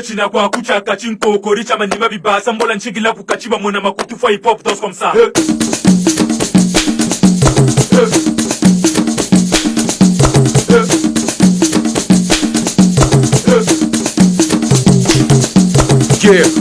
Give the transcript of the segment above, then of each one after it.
China kwa kuchaka chinkoko richa manima bibasa mbola nchigila kukachiba mwana makutu fa hip hop danse comme ça.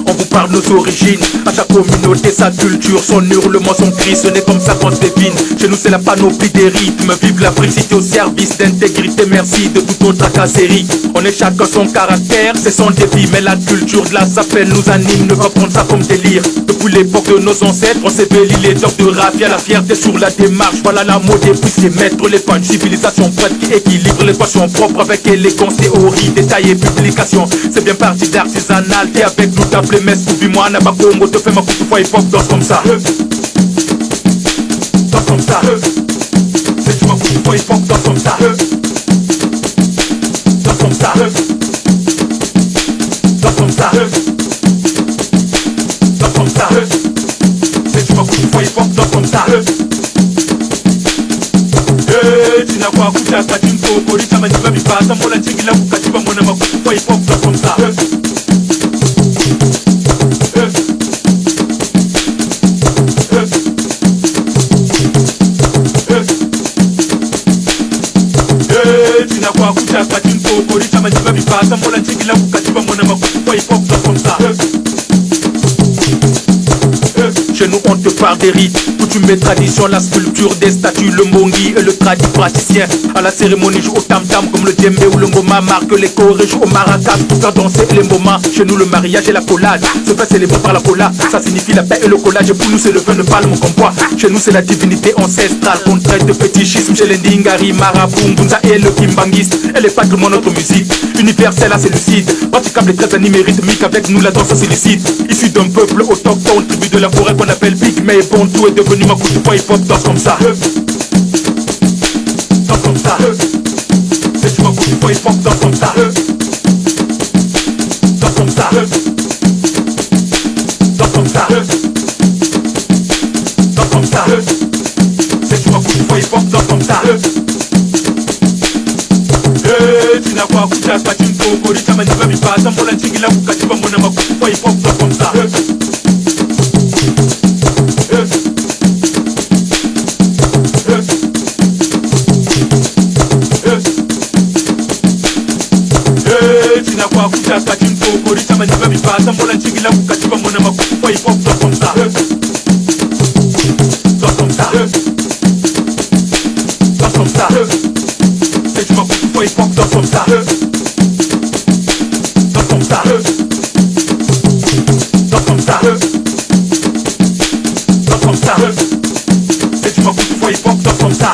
On vous parle de nos origines, à chaque communauté sa culture, son hurlement, son cri, ce n'est comme ça qu'on se devine. Chez nous c'est la panoplie des rythmes, vive l'Afrique, cité au service d'intégrité, merci de toute autre tracasserie. On est chacun son caractère, c'est son défi, mais la culture de la s'appelle nous anime, ne va prendre ça comme délire. Depuis l'époque de nos ancêtres, on s'est béli les tocs de raffia, la fierté sur la démarche, voilà la mode et puis c'est mettre les points de civilisation prête qui équilibre l'équation propre avec élégance, théorie, détail et publication. C'est bien parti d'artisanal, t'es avec nous t'appeler mes souvis-moi, n'a pas Congo, te fais ma coupe fois hip hop, danse comme ça. Danse comme ça. C'est tu ma coupe fois hip hop, danse comme ça. Danse comme ça. Danse comme ça. Danse comme ça. C'est tu ma coupe fois hip hop, danse comme ça. Tina kwa kuchaka chinkoko richa manima bibasa mbola nchigila kukachiba mwana makutu fois hip hop, danse comme ça. China kwa kuchaka chinkoko richa manima bibasa mbola nchigila kukachiba mwana makutu fois hip hop, danse comme ça. Chez nous on te parle des rites, coutumes et traditions, la sculpture des statues, le mongi et le tradit praticien. À la cérémonie joue au tam-tam comme le djembé ou le ngoma, marque les chorés jouent au maracas, tout faire danser les moments. Chez nous le mariage et la collade se fait célébrer par la cola, ça signifie la paix et le collage. Et pour nous c'est le vin de palme qu'on boit. Chez nous c'est la divinité ancestrale qu'on traite de fétichisme. Chez les Ndingari, Marabout, Mbunza et le Kimbangiste, elle est patrimoine notre musique universelle, assez lucide, praticable et très animée, rythmique. Avec nous la danse s'illicite, issue d'un peuple autochtone, tribu de la forêt qu'on appelle Big, mais bon, tout est devenu ma coupe hip hop, danse comme ça. Danse comme ça. C'est tu ma coupe hip hop, danse comme ça. Danse comme ça. Danse comme ça. Danse comme ça. C'est tu ma coupe hip hop, danse comme ça. Tina kwa kuchaka chinkoko richa manima bibasa mbola nchigila kukachiba mwana makutu hip hop, danse comme ça. China kwa kuchaka chinkoko richa manima bibasa mbola nchigila kukachiba mwana makutu hip hop, danse comme ça. Danse comme ça. Danse comme ça. C'est tu ma coupe hip hop, danse comme ça. Danse comme ça. Danse comme ça. Danse comme ça. C'est tu ma coupe hip hop, danse comme ça.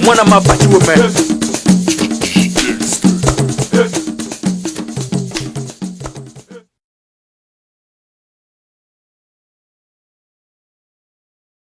Mwana mapachiwe man.